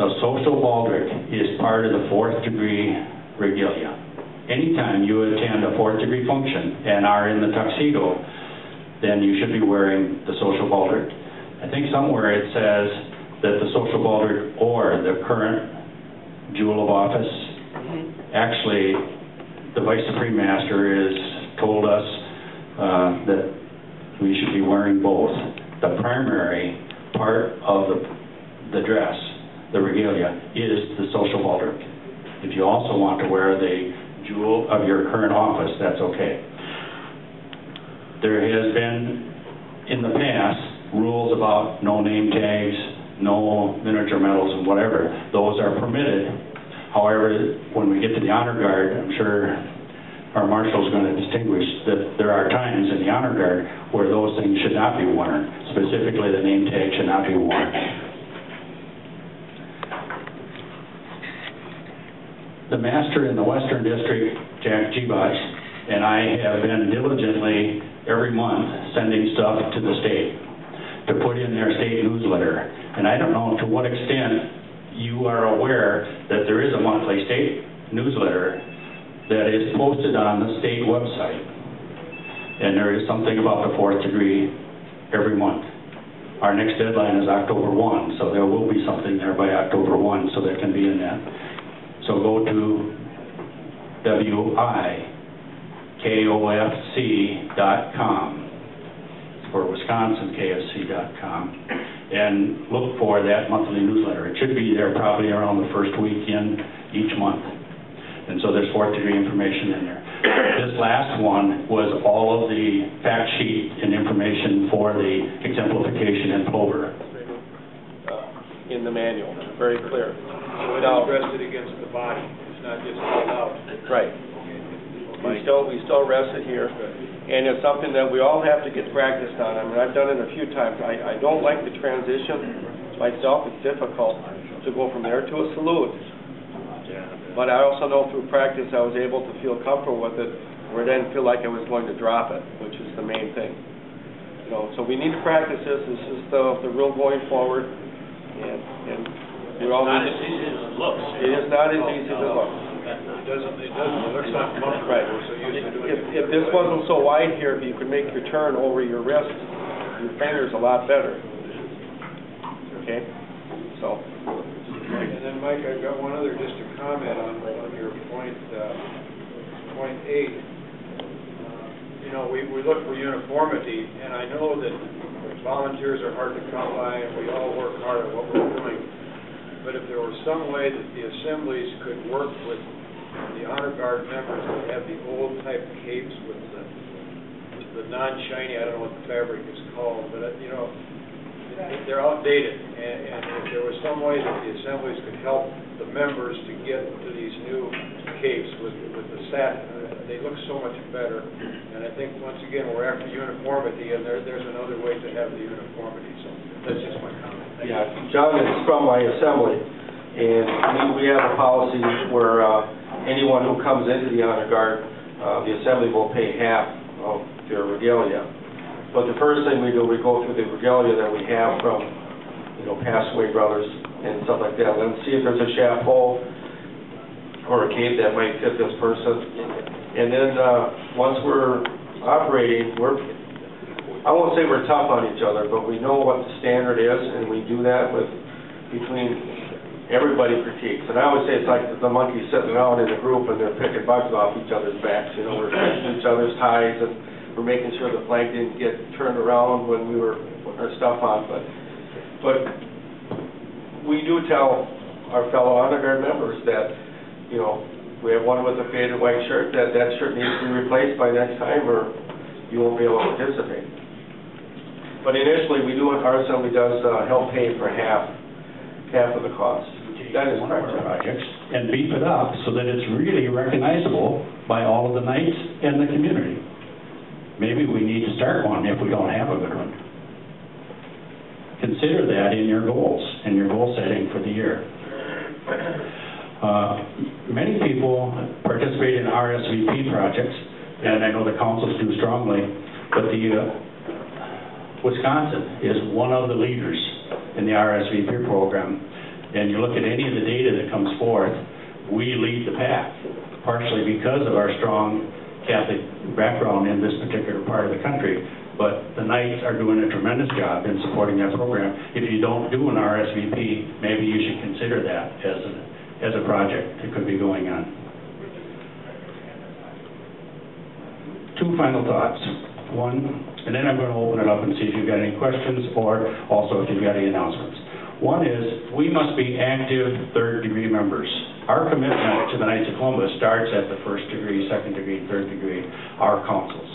The social baldric is part of the 4th degree regalia. Anytime you attend a 4th degree function and are in the tuxedo, then you should be wearing the social baldric. I think somewhere it says that the social baldric or the current jewel of office, actually the Vice Supreme Master has told us that we should be wearing both. The primary part of the dress, the regalia, is the social baldric. If you also want to wear the jewel of your current office, that's okay. There has been, in the past, rules about no name tags, no miniature medals and whatever. Those are permitted. However, when we get to the honor guard, I'm sure our marshal is going to distinguish that there are times in the honor guard where those things should not be worn. Specifically, the name tag should not be worn. The master in the Western District, Jack Gibach, and I have been diligently every month sending stuff to the state to put in their state newsletter. And I don't know to what extent you are aware that there is a monthly state newsletter that is posted on the state website. And there is something about the 4th degree every month. Our next deadline is October 1, so there will be something there by October 1, so that can be in that. So go to WIKOFC.com for WisconsinKFC.com and look for that monthly newsletter. It should be there probably around the first week in each month. And so there's 4th degree information in there. This last one was all of the fact sheet and information for the exemplification in Plover. In the manual, very clear. So it is rested against the body. It's not just held out. Right. We still rest it here, and it's something that we all have to get practiced on. I mean, I've done it a few times. I don't like the transition myself. It's difficult to go from there to a salute. But I also know through practice I was able to feel comfortable with it, where I didn't feel like I was going to drop it, which is the main thing. You know, so we need to practice this. This is the rule going forward, and we all need to. It's not as easy as it looks. It is not as easy as it looks. It doesn't. It looks not comfortable. Right. We're so used to doing it. If this wasn't so wide here, if you could make your turn over your wrist, your fingers a lot better. Okay? So. And then, Mike, I've got one other just a comment on your point 8. You know, we look for uniformity, and I know that volunteers are hard to come by, and we all work hard at what we're doing. But if there was some way that the assemblies could work with the honor guard members that have the old type capes with the non-shiny, I don't know what the fabric is called, but you know, they're outdated. And if there was some way that the assemblies could help the members to get to these new capes with the satin, they look so much better. And I think once again we're after uniformity, and there's another way to have the uniformity. So that's just my comment. Yeah, John is from my assembly, and we have a policy where anyone who comes into the honor guard, the assembly will pay half of their regalia. But the first thing we do, we go through the regalia that we have from, you know, passed away brothers and stuff like that, and see if there's a shaft hole or a cape that might fit this person. And then once we're operating, I won't say we're tough on each other, but we know what the standard is, and we do that between everybody critiques. And I always say it's like the monkeys sitting around in a group and they're picking bugs off each other's backs. You know, we're fixing each other's ties, and we're making sure the flag didn't get turned around when we were putting our stuff on. But we do tell our fellow honor guard members that, you know, we have one with a faded white shirt, that shirt needs to be replaced by next time, or you won't be able to participate. But initially, our assembly does help pay for half of the cost. That is one of our projects, and beef it up so that it's really recognizable by all of the knights and the community. Maybe we need to start one if we don't have a good one. Consider that in your goals and your goal setting for the year. Many people participate in RSVP projects, and I know the councils do strongly, but Wisconsin is one of the leaders in the RSVP program. and you look at any of the data that comes forth, we lead the pack, partially because of our strong Catholic background in this particular part of the country. But the Knights are doing a tremendous job in supporting that program. If you don't do an RSVP, maybe you should consider that as a project that could be going on. Two final thoughts. One, and then I'm going to open it up and see if you've got any questions, or also if you've got any announcements. One is, we must be active third-degree members. Our commitment to the Knights of Columbus starts at the first degree, second degree, third degree, our councils.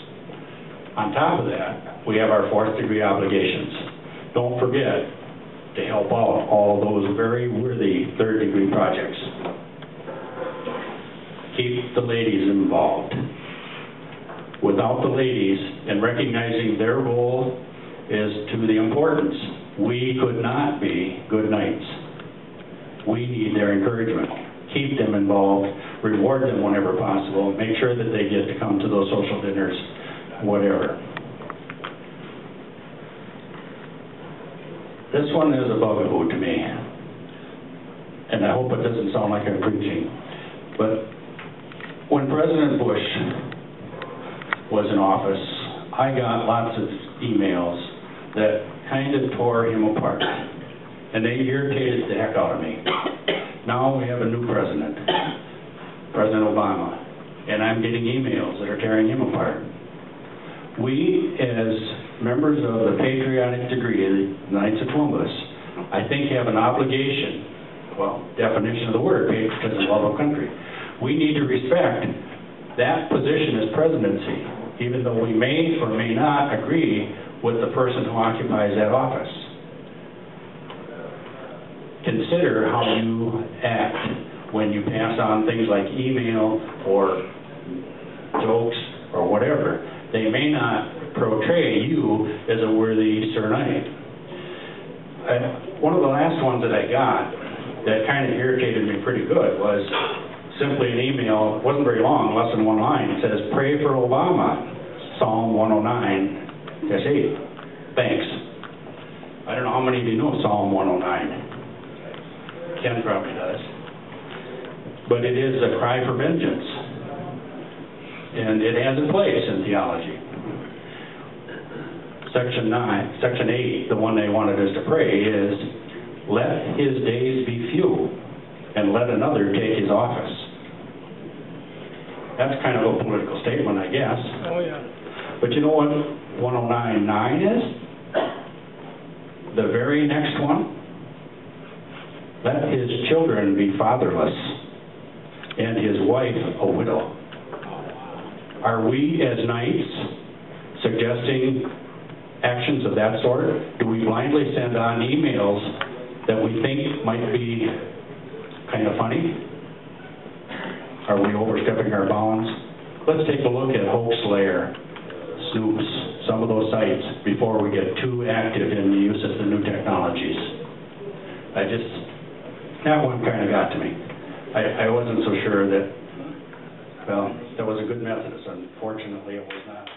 On top of that, we have our fourth degree obligations. Don't forget to help out all those very worthy third degree projects. Keep the ladies involved. Without the ladies and recognizing their role is to the importance, we could not be good Knights. We need their encouragement. Keep them involved, reward them whenever possible, make sure that they get to come to those social dinners, whatever. This one is a bugaboo to me, and I hope it doesn't sound like I'm preaching, but when President Bush was in office, I got lots of emails that kind of tore him apart, and they irritated the heck out of me. Now we have a new president, President Obama, and I'm getting emails that are tearing him apart. We, as members of the patriotic degree of the Knights of Columbus, I think have an obligation, well, definition of the word, patriotism, love of country. We need to respect that position as presidency, even though we may or may not agree with the person who occupies that office. Consider how you act when you pass on things like email or jokes or whatever. They may not portray you as a worthy Sir Knight. One of the last ones that I got that kind of irritated me pretty good was simply an email. It wasn't very long, less than one line. It says, "Pray for Obama, Psalm 109-8. Thanks." I don't know how many of you know Psalm 109. Ken probably does. But it is a cry for vengeance. And it has a place in theology. Section 8, the one they wanted us to pray is, "Let his days be few, and let another take his office." That's kind of a political statement, I guess. Oh, yeah. But you know what 109.9 is? The very next one. "Let his children be fatherless, and his wife a widow." Are we as Knights suggesting actions of that sort? Do we blindly send on emails that we think might be kind of funny? Are we overstepping our bounds? Let's take a look at Hoaxlayer, Snoops, some of those sites before we get too active in the use of the new technologies. That one kind of got to me. I wasn't so sure that, well, that was a good Methodist. Unfortunately, it was not.